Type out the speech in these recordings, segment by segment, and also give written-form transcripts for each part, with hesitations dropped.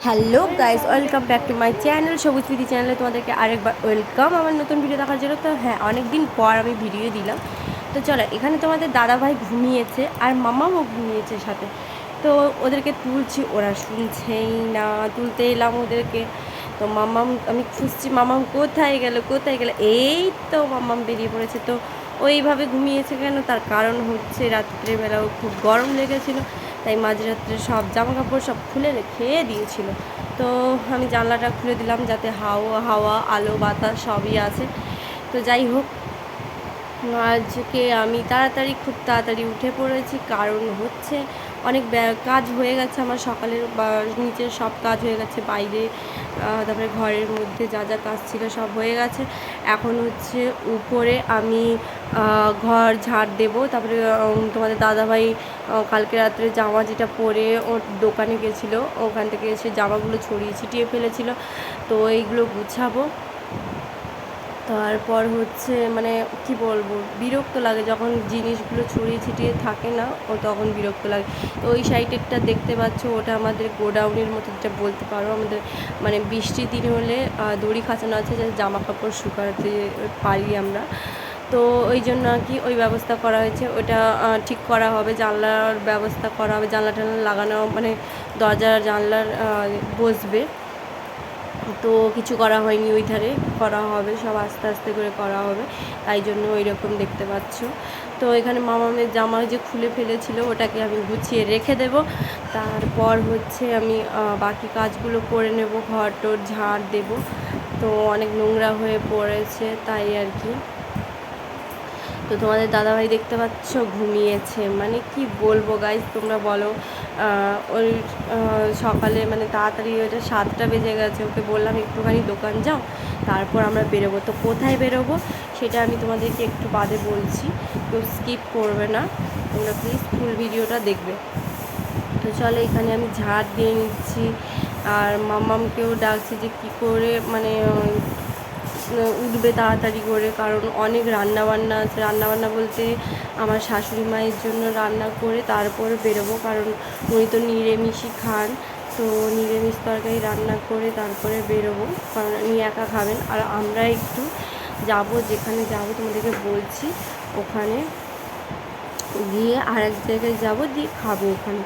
Hello guys, welcome back to my channel সবুজ বিধি চ্যানেলে তোমাদেরকে আরেকবার ওয়েলকাম আমার নতুন ভিডিও দেখার জন্য। তো হ্যাঁ, অনেক দিন পর আমি ভিডিও দিলাম। তো চলো, এখানে তোমাদের দাদাভাই ঘুমিয়েছে আর মামাও ঘুমিয়েছে সাথে। তো ওদেরকে তুলছি, ওরা শুনছেই না। তুলতে এলাম ওদেরকে। তো মামাম আমি খুঁজছি, মামাম কোথায় গেল কোথায় গেল। এই তো মামাম বেরিয়ে পড়েছে। তো ওইভাবে ঘুমিয়েছে কেন, তার কারণ হচ্ছে রাত্রেবেলাও খুব গরম লেগেছিলো, তাই মাঝরাত্রে সব জামা কাপড় সব খুলে রেখে দিয়েছিল। তো আমি জানলাটা খুলে দিলাম যাতে হাওয়া আলো বাতাস সবই আছে। তো যাই হোক, আজকে আমি খুব তাড়াতাড়ি উঠে পড়েছি, কারণ হচ্ছে অনেক কাজ হয়ে গেছে আমার সকালের, বা নিচের সব কাজ হয়ে গেছে, বাইরে তারপরে ঘরের মধ্যে যা যা কাজ ছিল সব হয়ে গেছে। এখন হচ্ছে উপরে আমি ঘর ঝাড় দেবো। তারপরে তোমাদের দাদাভাই কালকে রাত্রে জামা যেটা পরে ওর দোকানে গেছিলো, ওখান থেকে এসে জামাগুলো ছড়িয়ে ছিটিয়ে ফেলেছিল। তো এইগুলো গুছাবো। তারপর হচ্ছে মানে কি বলবো, বিরক্ত লাগে যখন জিনিসগুলো ছড়িয়ে ছিটিয়ে থাকে না, ও তখন বিরক্ত লাগে। তো ওই সাইডেরটা দেখতে পাচ্ছ, ওটা আমাদের গোডাউনের মতো যেটা বলতে পারো। আমাদের মানে বৃষ্টির দিন হলে দড়ি খাঁচানো আছে, যাতে জামা কাপড় শুকাতে পারি আমরা। তো ওই জন্য আর কি ওই ব্যবস্থা করা হয়েছে, ওটা ঠিক করা হবে। জানলার ব্যবস্থা করা হবে, জানলা টানলা লাগানো, মানে দরজা জানলার বসবে। তো কিছু করা হয়নি, ওই ধারে করা হবে, সব আস্তে আস্তে করে করা হবে, তাই জন্য ওই রকম দেখতে পাচ্ছ। তো এখানে মামামের জামা যে খুলে ফেলেছিল, ওটাকে আমি গুছিয়ে রেখে দেব। তারপর হচ্ছে আমি বাকি কাজগুলো করে নেব, ঘর টর ঝাড় দেব। তো অনেক নোংরা হয়ে পড়েছে, তাই আর কি। তো তোমাদের দাদাভাই দেখতে পাচ্ছ ঘুমিয়েছে, মানে কি বলবো গাইজ, তোমরা বলো। ওই সকালে মানে তাড়াতাড়ি, ওইটা 7টা বেজে গেছে, ওকে বললাম একটুখানি দোকান যাও, তারপর আমরা বেরোবো। তো কোথায় বেরোবো সেটা আমি তোমাদেরকে একটু বাদে বলছি, কেউ স্কিপ করবে না, তোমরা প্লিজ ফুল ভিডিওটা দেখবে। তো চলো, এখানে আমি ঝাড় দিয়ে নিচ্ছি, আর মামামকেও ডাকছি যে কী করে মানে উঠবে তাড়াতাড়ি করে, কারণ অনেক রান্নাবান্না আছে। রান্নাবান্না বলতে আমার শাশুড়ি মায়ের জন্য রান্না করে তারপরে বেরোবো, কারণ উনি তো নিরামিষই খান। তো নিরামিষ তরকারি রান্না করে তারপরে বেরোবো, কারণ উনি একা খাবেন। আর আমরা একটু যাব, যেখানে যাব তোমাদেরকে বলছি, ওখানে গিয়ে আর এক জায়গায় যাবো, দিয়ে খাবো ওখানে।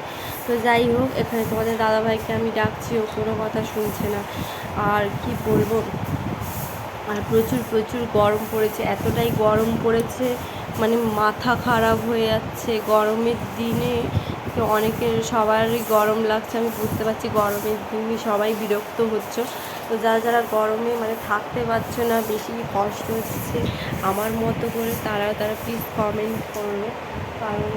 তো যাই হোক, এখানে তোমাদের দাদাভাইকে আমি ডাকছি, ও কোনো কথা শুনছে না। আর কি বলবো, আর প্রচুর প্রচুর গরম পড়েছে, এতটাই গরম পড়েছে মানে মাথা খারাপ হয়ে যাচ্ছে গরমের দিনে। তো অনেকের সবারই গরম লাগছে, আমি বুঝতে পারছি গরমের দিনে সবাই বিরক্ত হচ্ছে। তো যারা যারা গরমে মানে থাকতে পারছো না, বেশি কষ্ট হচ্ছে আমার মতো করে, তারা প্লিজ কমেন্ট করো। কারণ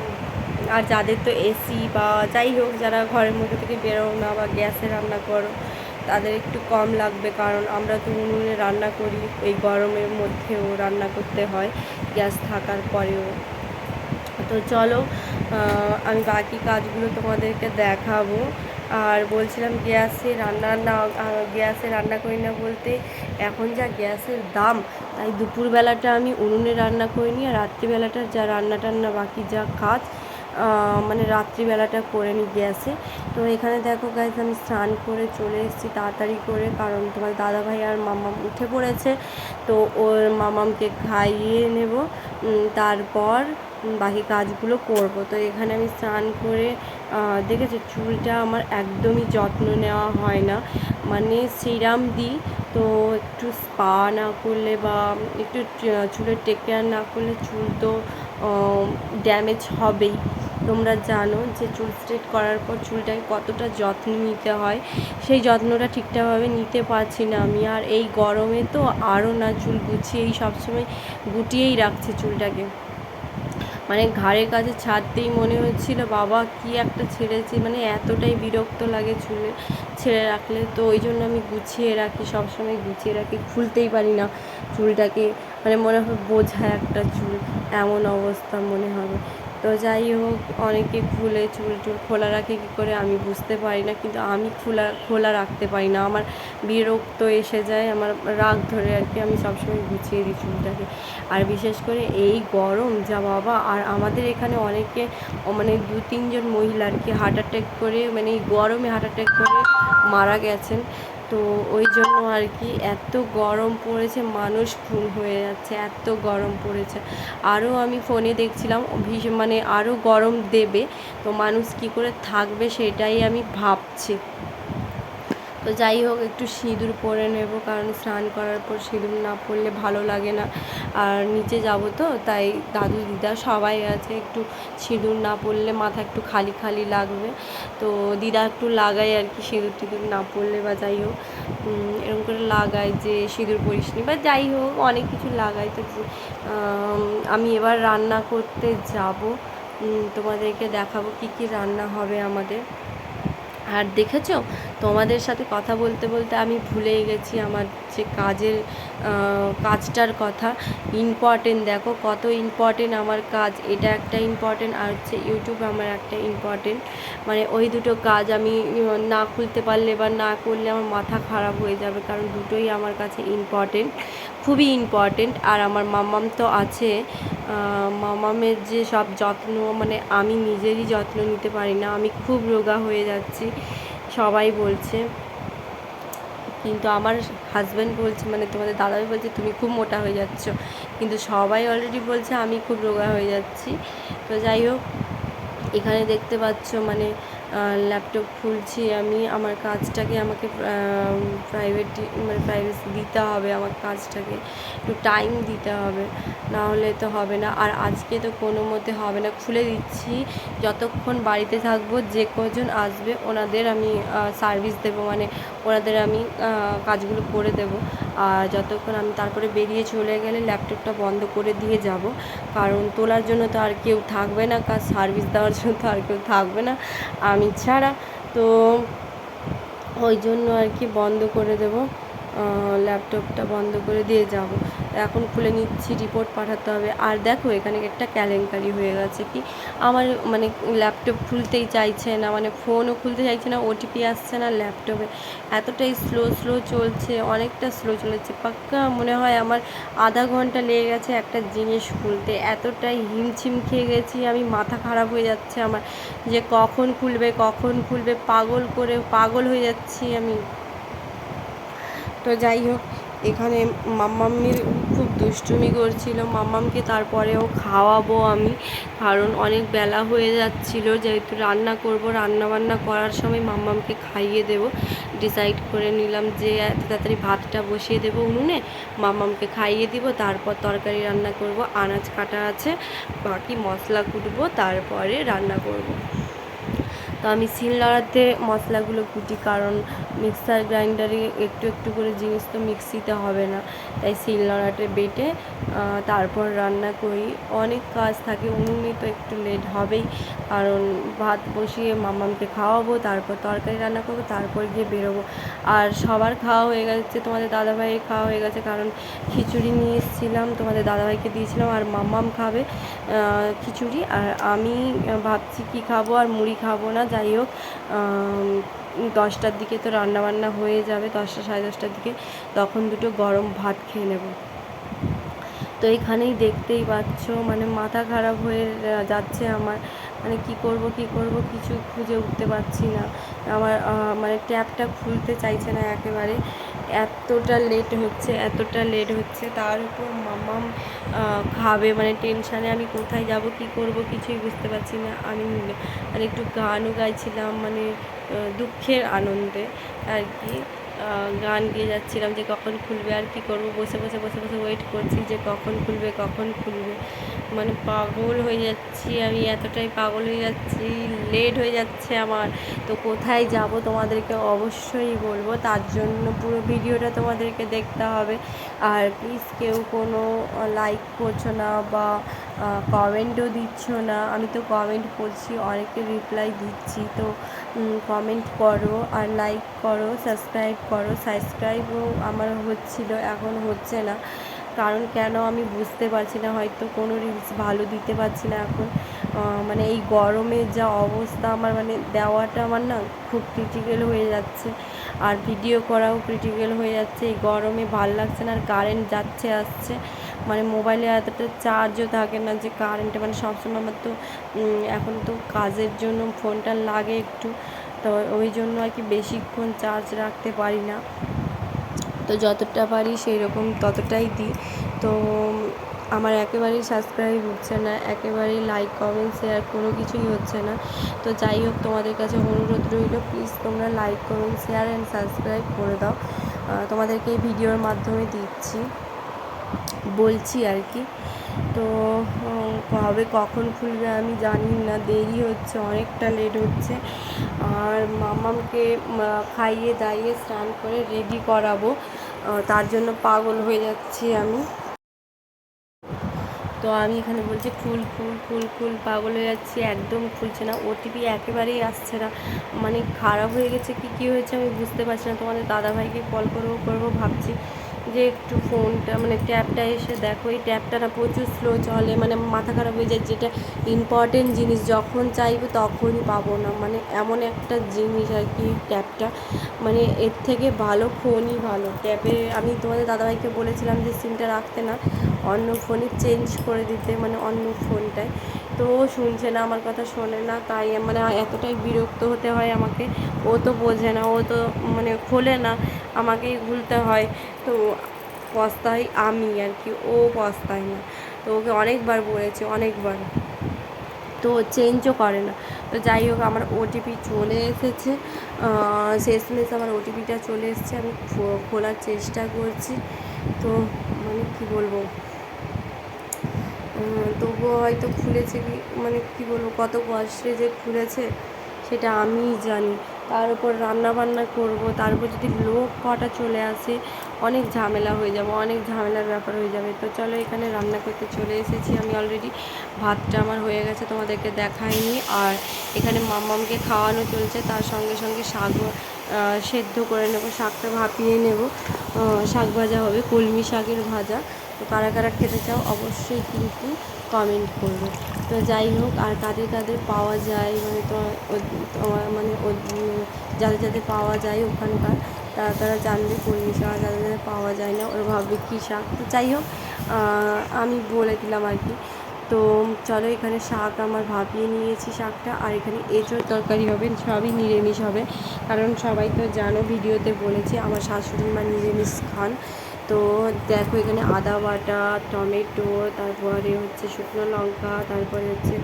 আর যাদের তো এসি বা যাই হোক, যারা ঘরের মধ্যে থেকে বেরো না বা গ্যাসে রান্না করো, তাদের একটু কম লাগবে, কারণ আমরা তো উনুনে রান্না করি, এই গরমের মধ্যেও রান্না করতে হয় গ্যাস থাকার পরেও। তো চলো, আমি বাকি কাজগুলো তোমাদেরকে দেখাবো। আর বলছিলাম গ্যাসে রান্না করি না বলতে, এখন যা গ্যাসের দাম, তাই দুপুরবেলাটা আমি উনুনে রান্না করিনি, আর রাত্রিবেলাটার যা রান্না টান্না বাকি যা কাজ, মানে রাত্রিবেলাটা করে নিই গ্যাসে। তো এখানে দেখো গাইজ, আমি স্নান করে চলে এসেছি তাড়াতাড়ি করে, কারণ তোমার দাদাভাই আর মামাম উঠে পড়েছে। তো ওর মামামকে খাইয়ে নেব, তারপর বাকি কাজগুলো করব। তো এখানে আমি স্নান করে দেখেছি, চুলটা আমার একদমই যত্ন নেওয়া হয় না, মানে সিরাম দিই, তো একটু স্পা না করলে বা একটু চুলের টেক কেয়ার না করলে চুল তো ড্যামেজ হবেই। তোমরা জানো যে চুল স্ট্রেট করার পর চুলটাকে কতটা যত্ন নিতে হয়, সেই যত্নটা ঠিকঠাকভাবে নিতে পারছি না আমি। আর এই গরমে তো আরও না, চুল গুছিয়েই সবসময় গুটিয়েই রাখছি চুলটাকে, মানে ঘাড়ের কাছে ছাড়তেই মনে হচ্ছিল বাবা কি একটা ছেড়েছি, মানে এতটাই বিরক্ত লাগে চুলে ছেড়ে রাখলে। তো ওই জন্য আমি গুছিয়ে রাখি, সবসময় গুছিয়ে রাখি, খুলতেই পারি না চুলটাকে, মানে মনে হয় বোঝা একটা চুল, এমন অবস্থা মনে হবে। তো যাই হোক, অনেকে খুলে চুল টুল খোলা রাখে কী করে আমি বুঝতে পারি না, কিন্তু আমি খোলা রাখতে পারি না। আমার বিরক্ত এসে যায়, আমার রাগ ধরে আর কি, আমি সবসময় গুছিয়ে দিই চুলটাকে। আর বিশেষ করে এই গরম যা বাবা, আর আমাদের এখানে অনেকে মানে 2-3 জন মহিলা আর কি হার্ট অ্যাটাক করে, মানে এই গরমে হার্ট অ্যাটাক করে মারা গেছেন। তো ওই জন্য আর কি এত গরম পড়েছে, মানুষ খুন হয়ে যাচ্ছে, এত গরম পড়েছে। আরও আমি ফোনে দেখছিলাম ভীষণ মানে আরও গরম দেবে, তো মানুষ কী করে থাকবে সেটাই আমি ভাবছি। তো যাই হোক, একটু সিঁদুর পরে নেব, কারণ স্নান করার পর সিঁদুর না পরলে ভালো লাগে না। আর নিচে যাব তো, তাই দাদু দিদা সবাই আছে, একটু সিঁদুর না পরলে মাথা একটু খালি খালি লাগবে। তো দিদা একটু লাগাই আর কি, সিঁদুর টিঁদুর না পরলে, বা যাই হোক এরকম করে লাগাই যে সিঁদুর পরিসনি, বা যাই হোক অনেক কিছু লাগাই। তো আমি এবার রান্না করতে যাব, তোমাদেরকে দেখাবো কী কী রান্না হবে আমাদের। আর দেখেছো, তোমাদের সাথে কথা বলতে বলতে আমি ভুলেই গেছি আমার যে কাজটার কথা। ইম্পর্টেন্ট, দেখো কত ইম্পর্টেন্ট আমার কাজ, এটা একটা ইম্পর্টেন্ট, আর হচ্ছে ইউটিউব আমার একটা ইম্পর্টেন্ট। মানে ওই দুটো কাজ আমি না খুলতে পারলে বা না করলে আমার মাথা খারাপ হয়ে যাবে, কারণ দুটোই আমার কাছে ইম্পর্টেন্ট, খুবই ইম্পর্টেন্ট। আর আমার মাম্মাম তো আছে, মামামের যে সব যত্ন, মানে আমি নিজেরই যত্ন নিতে পারি না, আমি খুব রোগা হয়ে যাচ্ছি সবাই বলছে। কিন্তু আমার হাজব্যান্ড বলছে, মানে তোমাদের দাদাভাই বলছে তুমি খুব মোটা হয়ে যাচ্ছ, কিন্তু সবাই অলরেডি বলছে আমি খুব রোগা হয়ে যাচ্ছি। তো যাই হোক, এখানে দেখতে পাচ্ছ মানে ল্যাপটপ খুলছি আমি, আমার কাজটাকে আমাকে প্রাইভেসি দিতে হবে, আমার কাজটাকে একটু টাইম দিতে হবে, না হলে তো হবে না। আর আজকে তো কোনো মতে হবে না, খুলে দিচ্ছি। যতক্ষণ বাড়িতে থাকবো, যে কজন আসবে ওনাদের আমি সার্ভিস দেবো, মানে ওনাদের আমি কাজগুলো করে দেবো। আর যতক্ষণ আমি তারপরে বেরিয়ে চলে গেলে ল্যাপটপটা বন্ধ করে দিয়ে যাব, কারণ তোলার জন্য তো আর কেউ থাকবে না, কাজ সার্ভিস দেওয়ার জন্য তো আর কেউ থাকবে না আমি ছাড়া। তো ওই জন্য আর কি বন্ধ করে দেবো, ল্যাপটপটা বন্ধ করে দিয়ে যাব। এখন খুলে নিচ্ছি, রিপোর্ট পাঠাতে হবে। আর দেখো এখানে একটা কেলেঙ্কারি হয়ে গেছে, কি আমার মানে ল্যাপটপ খুলতেই চাইছে না, মানে ফোনও খুলতে চাইছে না, ওটিপি আসছে না ল্যাপটপে, এতটাই স্লো চলছে, অনেকটা স্লো চলেছে। পাক্কা মনে হয় আমার আধা ঘন্টা লেগে গেছে একটা জিনিস খুলতে, এতটাই হিমছিম খেয়ে গেছি আমি, মাথা খারাপ হয়ে যাচ্ছে আমার, যে কখন খুলবে পাগল হয়ে যাচ্ছি আমি। তো যাই হোক, এখানে মাম্মাম্মির খুব দুষ্টুমি করছিল, মাম্মামকে তারপরেও খাওয়াবো আমি, কারণ অনেক বেলা হয়ে যাচ্ছিলো, যেহেতু রান্নাবান্না করার সময় মাম্মামকে খাইয়ে দেবো, ডিসাইড করে নিলাম যে এত তাড়াতাড়ি ভাতটা বসিয়ে দেবো উনুনে, মাম্মামকে খাইয়ে দিব, তারপর তরকারি রান্না করব, আনাজ কাটা আছে, বাকি মশলা কুটবো, তারপরে রান্না করব। তো আমি শিলনোড়াতে মশলাগুলো কুটি, কারণ মিক্সার গ্রাইন্ডারে একটু একটু করে জিনিস তো মিক্সিতে হবে না, তাই শিলনোড়াতে বেটে তারপর রান্না করি। অনেক কাজ থাকে, উনুনে তো একটু লেট হবেই, কারণ ভাত বসিয়ে মামামকে খাওয়াবো, তারপর তরকারি রান্না করবো, তারপর গিয়ে বেরোবো। আর সবার খাওয়া হয়ে গেছে, তোমাদের দাদাভাইয়ের খাওয়া হয়ে গেছে, কারণ খিচুড়ি নিয়ে এসেছিলাম, তোমাদের দাদাভাইকে দিয়েছিলাম, আর মাম্মাম খাবে খিচুড়ি, আর আমি ভাবছি কি খাবো, আর মুড়ি খাবো না। যাই হোক, 10টার দিকে তো রান্নাবান্না হয়ে যাবে, 10টা সাড়ে 10টার দিকে, তখন দুটো গরম ভাত খেয়ে নেব। তো এখানেই দেখতেই পাচ্ছ, মানে মাথা খারাপ হয়ে যাচ্ছে আমার, মানে কি করব কিছু খুঁজে উঠতে পারছি না। আমার মানে ট্যাপটা খুলতে চাইছে না একেবারে, এতটা লেট হচ্ছে, তার উপর মাম্মাম খাবে, মানে টেনশানে আমি কোথায় যাব কি করব কিছুই বুঝতে পারছি না। আমি মানে একটু গানও গাইছিলাম, মানে দুঃখের আনন্দে আর কি, গান গেয়ে যাচ্ছিলাম যে কখন খুলবে, আর কি করব, বসে ওয়েট করছি যে কখন খুলবে, মানে পাগল হয়ে যাচ্ছি আমি, এতটাই পাগল হয়ে যাচ্ছি, লেট হয়ে যাচ্ছে আমার। তো কোথায় যাব তোমাদেরকে অবশ্যই বলবো, তার জন্য পুরো ভিডিওটা তোমাদেরকে দেখতে হবে। আর প্লিজ কেউ কোনো লাইক করছো না বা কমেন্টও দিচ্ছ না, আমি তো কমেন্ট করছি, অনেকে রিপ্লাই দিচ্ছি, তো কমেন্ট করো আর লাইক করো, সাবস্ক্রাইবও আমার হচ্ছিল, এখন হচ্ছে না, কারণ কেন আমি বুঝতে পারছি না, হয়তো কোনো রিলস ভালো দিতে পারছি না এখন, মানে এই গরমের যা অবস্থা আমার, মানে দেওয়াটা আমার না খুব ক্রিটিক্যাল হয়ে যাচ্ছে, আর ভিডিও করাও ক্রিটিক্যাল হয়ে যাচ্ছে। এই গরমে ভাল লাগছে না, আর কারেন্ট যাচ্ছে আসছে, মানে মোবাইলে এতটা চার্জও থাকে না যে কারেন্টে, মানে সবসময় আমার তো এখন তো কাজের জন্য ফোনটা লাগে একটু, তো ওই জন্য আর কি বেশিক্ষণ চার্জ রাখতে পারি না। তো যতটা পারি সেই রকম ততটাই দিই। তো আমার একেবারেই সাবস্ক্রাইব হচ্ছে না, একেবারেই লাইক কমেন্ট শেয়ার কোনো কিছুই হচ্ছে না। তো যাই হোক, তোমাদের কাছে অনুরোধ রইল, প্লিজ তোমরা like comment share and subscribe করে দাও। তোমাদেরকে এই ভিডিওর মাধ্যমে বলছি আর কি। তো কবে কখন খুলবে আমি জানি না, দেরি হচ্ছে, অনেকটা লেট হচ্ছে। আর মামামকে খাইয়ে দাইয়ে স্নান করে রেডি করাবো, তার জন্য পাগল হয়ে যাচ্ছি আমি। তো আমি এখানে বলছি ফুল পাগল হয়ে যাচ্ছি, একদম খুলছে না, ওটিপি একেবারেই আসছে না, মানে খারাপ হয়ে গেছে কী হয়েছে আমি বুঝতে পারছি না। তোমাদের দাদাভাইকে কল করবো ভাবছি, যে একটু ফোনটা মানে ট্যাবটা এসে দেখো, এই ট্যাবটা না প্রচুর স্লো চলে, মানে মাথা খারাপ হয়ে যায়। যেটা ইম্পর্টেন্ট জিনিস যখন চাইবো তখনই পাবো না, মানে এমন একটা জিনিস আর কি ট্যাবটা, মানে এর থেকে ভালো ফোনই ভালো। ট্যাবে আমি তোমাদের দাদাভাইকে বলেছিলাম যে সিমটা রাখতে না, অন্য ফোনে চেঞ্জ করে দিতে, মানে অন্য ফোনটায়, তো ও শুনছে না, আমার কথা শোনে না, তাই মানে এতটাই বিরক্ত হতে হয় আমাকে। ও তো বোঝে না, ও তো মানে খোলে না, আমাকেই খুলতে হয়, তো পস্তাই আমি আর কি, ও পস্তায় না। তো ওকে অনেকবার বলেছি, অনেকবার, তো চেঞ্জও করে না। তো যাই হোক, আমার ওটিপি চলে এসেছে, শেষমেশ আমার ওটিপিটা চলে এসেছে, আমি খোলার চেষ্টা করছি। তো মানে কী বলবো, তবুও হয়তো খুলেছে, কি মানে কী বলবো, কত কষ্টে যে খুলেছে সেটা আমিই জানি। তার উপর রান্নাবান্না করব, তার উপর যদি লোক কটা চলে আসে, অনেক ঝামেলা হয়ে যাবে, অনেক ঝামেলার ব্যাপার হয়ে যাবে। তো চলো, এখানে রান্না করতে চলে এসেছি আমি অলরেডি। ভাতটা আমার হয়ে গেছে, তোমাদেরকে দেখাইনি। আর এখানে মাম্মামকে খাওয়ানো চলছে, তার সঙ্গে সঙ্গে শাকও সেদ্ধ করে নেব, শাকটা ভাপিয়ে নেব, শাক ভাজা হবে, কলমি শাকের ভাজা। তো কারা কারা খেতে চাও অবশ্যই কিন্তু কমেন্ট করবে। তো যাই হোক, আর কাদের পাওয়া যায়, মানে তোমার মানে যাদের যাদের পাওয়া যায় ওখানকার, তারা জানবে কলমি শাক, যাদের পাওয়া যায় না ওরা ভাববে কী শাক। তো যাই হোক, আমি বলে দিলাম আর কি। তো চলো, এখানে শাক আমার ভাপিয়ে নিয়েছি শাকটা, আর এখানে এঁচোড় তরকারি হবে, সবই নিরামিষ হবে, কারণ সবাই তো জানো, ভিডিওতে বলেছি আমার শাশুড়ি মা নিরামিষ খান। তো দেখো, এখানে আদা বাটা, টমেটো, তারপরে হচ্ছে শুকনো লঙ্কা, তারপরে হচ্ছে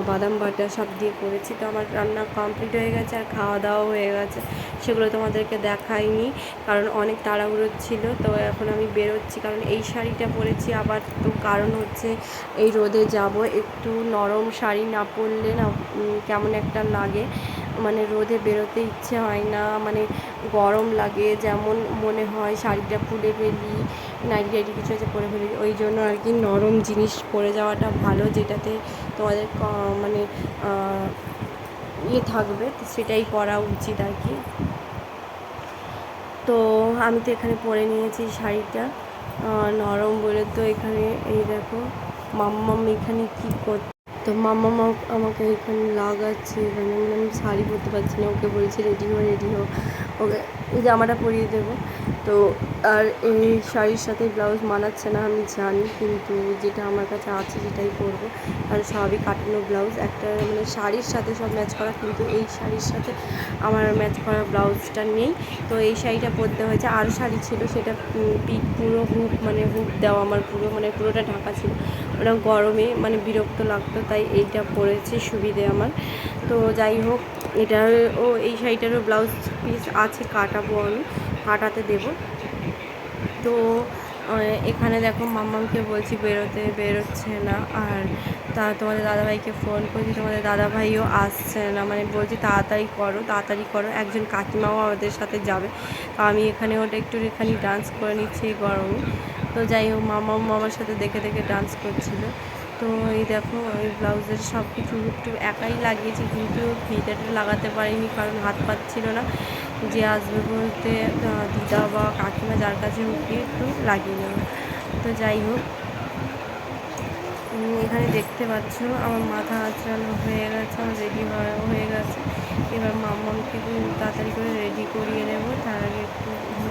বাদাম বাটা সব দিয়ে করেছি। তো আমার রান্না কমপ্লিট হয়ে গেছে, আর খাওয়া দাওয়াও হয়ে গেছে, সেগুলো তোমাদেরকে দেখাইনি, কারণ অনেক তাড়াহুড়ো ছিল। তো এখন আমি বেরোচ্ছি, কারণ এই শাড়িটা পরেছি আবার, তো কারণ হচ্ছে এই রোদে যাব, একটু নরম শাড়ি না পরলে না কেমন একটা লাগে, মানে রোদে বেরোতে ইচ্ছে হয় না, মানে গরম লাগে, যেমন মনে হয় শাড়িটা খুলে ফেলি, নাইটি টাইটি কিছু আছে পরে ফেলি, ওই জন্য আর কি নরম জিনিস পরে যাওয়াটা ভালো, যেটাতে তোমাদের মানে ইয়ে থাকবে, তো সেটাই পরা উচিত আর কি। তো আমি তো এখানে পরে নিয়েছি শাড়িটা, নরম বলে। তো এখানে এই দেখো, মাম্মাম এখানে কী করছে, তো মাম্মাম আমাকে এখানে লাগাচ্ছে, এখানে মানে আমি শাড়ি পরতে পারছি না, ওকে বলছি রেডি হো, ওকে জামাটা পরিয়ে দেবো। তো আর এই শাড়ির সাথে ব্লাউজ মানাচ্ছে না আমি জানি, কিন্তু যেটা আমার কাছে আছে সেটাই পরবো, আর সবই কাটানো ব্লাউজ, একটা মানে শাড়ির সাথে সব ম্যাচ করা, কিন্তু এই শাড়ির সাথে আমার ম্যাচ করা ব্লাউজটা নেই। তো এই শাড়িটা পরতে হয়েছে, আর শাড়ি ছিল সেটা পিঠ পুরো হুক, মানে হুক দেওয়া, আমার পুরো মানে পুরোটা ঢাকা ছিল, ওটা গরমে মানে বিরক্ত লাগতো, তাই এইটা পরেছি সুবিধে আমার। তো যাই হোক, এই শাড়িটারও ব্লাউজ পিস আছে, কাটাবো, আমি কাটাতে দেবো। তো এখানে দেখো, মাম্মামকে বলছি বেরোচ্ছে না, আর তোমাদের দাদাভাইকে ফোন করছি, তোমাদের দাদাভাইও আসছে না, মানে বলছি তাড়াতাড়ি করো, একজন কাকিমাও আমাদের সাথে যাবে। তো আমি এখানে একটুখানি ডান্স করে নিচ্ছি এই গরমে। তো যাই হোক, মাম্মাম আমার সাথে দেখে দেখে ডান্স করছিল। তো এই দেখো, এই ব্লাউজের সব কিছু একটু একাই লাগিয়েছি, কিন্তু ফিতাটা লাগাতে পারিনি, কারণ হাত পাচ্ছিল না, যে আসবে বলতে দিদা বা কাকিমা যার কাছে হোক একটু লাগিয়ে নেব। তো যাই হোক, এখানে দেখতে পাচ্ছ আমার মাথা আঁচড়ানো হয়ে গেছে, আমার রেডি হয়ে গেছে। এবার মাম্মামকে তাড়াতাড়ি করে রেডি করিয়ে নেবো, তার আগে একটু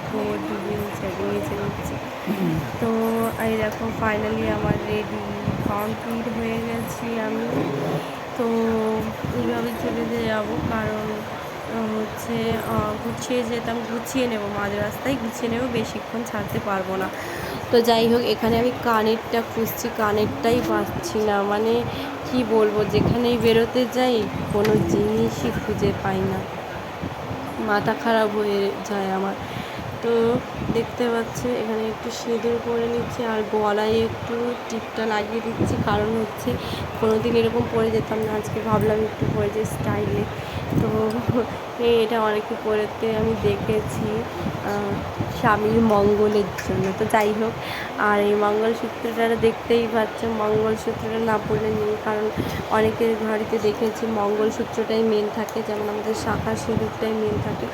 কোমর ডুবিয়ে নিচ্ছি। তো এই দেখো ফাইনালি আমার রেডি কমপ্লিট হয়ে গেছি আমি। তো এইভাবে চলে যাবো, কারণ হচ্ছে গুছিয়ে নেবো, মাঝ রাস্তায় গুছিয়ে নেবো, বেশিক্ষণ ছাড়তে পারবো না। তো যাই হোক, এখানে আমি কানেরটা খুঁজছি, কানেরটাই পাচ্ছি না। মানে কি বলবো, যেখানেই বেরোতে যাই কোনো জিনিসই খুঁজে পাই না, মাথা খারাপ হয়ে যায় আমার। তো দেখতে পাচ্ছে এখানে একটু সিঁদুর পরে নিচ্ছি আর গলায় একটু টিপটা লাগিয়ে দিচ্ছি, কারণ হচ্ছে কোনো দিন এরকম পরে যেতাম না, আজকে ভাবলাম একটু পরে যে স্টাইলে। তো এটা অনেকে পরেতে আমি দেখেছি স্বামীর মঙ্গলের জন্য। তো যাই হোক, আর এই মঙ্গলসূত্রটা দেখতেই পাচ্ছ, মঙ্গলসূত্রটা না পরলে নেই, কারণ অনেকের ঘরেতে দেখেছি মঙ্গলসূত্রটাই মেন থাকে, যেমন আমাদের শাঁখা সিঁদুরটাই মেন থাকে,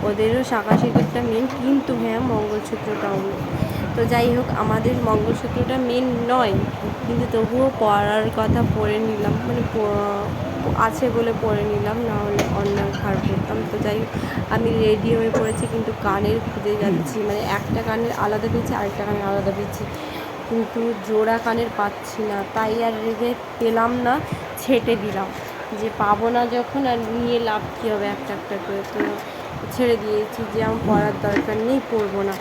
ওদেরও শাঁখা সিঁদুরটা মেন, কিন্তু হ্যাঁ মঙ্গলসূত্রটাও মেন। তো যাই হোক, আমাদের মঙ্গলসূত্রটা মেন নয়, কিন্তু তবুও পরার কথা পরে নিলাম, মানে আছে বলে পরে নিলাম, না হলে অন্য ঘাড় পরতাম। তো যাই হোক, আমি রেডি হয়ে পড়েছি, কিন্তু কানের খুঁজে যাচ্ছি, মানে একটা কানের আলাদা পেয়েছি, আরেকটা কানের আলাদা পেয়েছি, কিন্তু জোড়া কানের পাচ্ছি না। তাই আর রেগে পেলাম না, ছেটে দিলাম, যে পাবো না যখন আর নিয়ে লাভ কী হবে একটা একটা করে। তো ছেড়ে দিয়েছি যে আমার পড়ার দরকার নেই, পড়বো না।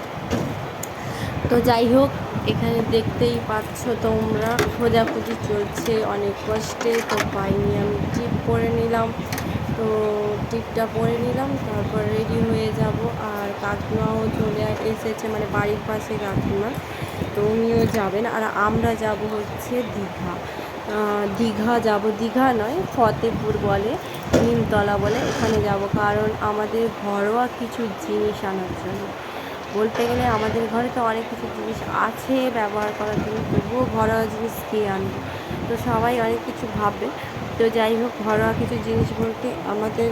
তো যাই হোক, এখানে দেখতেই পাচ্ছ তোমরা খোঁজাখুঁজি চলছে অনেক কষ্টে। তো পাইনি, আমি টিপ পরে নিলাম। তো টিপটা পরে নিলাম, তারপর রেডি হয়ে যাব। আর কাকিমাও চলে এসেছে, মানে বাড়ির পাশে কাকিমা, তো উনিও যাবেন। আর আমরা যাব হচ্ছে দীঘা যাব, দীঘা নয় ফতেপুর বলে, নিমতলা বলে, এখানে যাব, কারণ আমাদের ঘরোয়া কিছু জিনিস আনার জন্য। বলতে গেলে আমাদের ঘরে তো অনেক কিছু জিনিস আছে ব্যবহার করার জন্য, তবুও ঘরোয়া জিনিস কে আনবে, তো সবাই অনেক কিছু ভাববে। তো যাই হোক, ঘরোয়া কিছু জিনিস বলতে আমাদের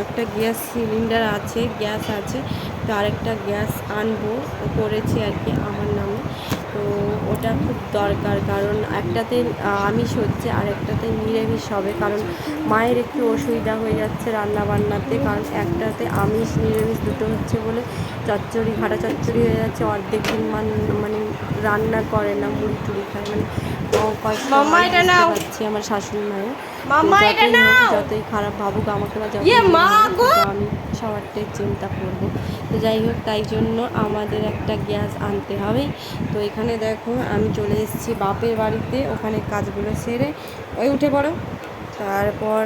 একটা গ্যাস সিলিন্ডার আছে, গ্যাস আছে, তো আরেকটা গ্যাস আনবো করেছি আর কি আমার নামে। তো ওটা খুব দরকার, কারণ একটাতে আমিষ হচ্ছে আর একটাতে নিরামিষ হবে, কারণ মায়ের একটু অসুবিধা হয়ে যাচ্ছে রান্না বান্নাতে, কারণ একটাতে আমিষ নিরামিষ দুটো হচ্ছে বলে ঘাটা চচ্চড়ি হয়ে যাচ্ছে, অর্ধেক দিন মানে রান্না করে না, মুড়ি টুড়ি খায়, মানে কষ্ট পাচ্ছি আমার শাশুড়ি মায়ের। যতই খারাপ ভাবুক আমাকে বা যতই আমি সবারটাই চিন্তা করবো। তো যাই হোক, তাই জন্য আমাদের একটা গ্যাস আনতে হবে। তো এখানে দেখো আমি চলে এসেছি বাপের বাড়িতে, ওখানে কাজগুলো সেরে ওই উঠে পড়ো, তারপর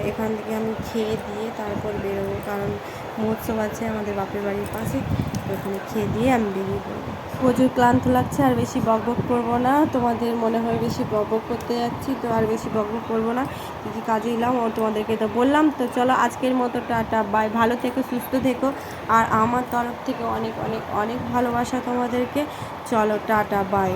এখান থেকে আমি খেয়ে দিয়ে তারপর বেরোবো, কারণ মহোৎসব আছে আমাদের বাপের বাড়ির পাশে, তো ওখানে খেয়ে দিয়ে আমি বেরিয়ে পড়বো। প্রচুর ক্লান্ত লাগছে, আর বেশি বকবক করবো না, তোমাদের মনে হয় বেশি বকবক করতে যাচ্ছি, তো আর বেশি বকবক করবো না। কী কাজে এলাম তোমাদেরকে তো বললাম। তো চলো আজকের মতো টাটা বাই, ভালো থেকো, সুস্থ থেকো, আর আমার তরফ থেকে অনেক অনেক অনেক ভালোবাসা তোমাদেরকে। চলো টাটা বাই।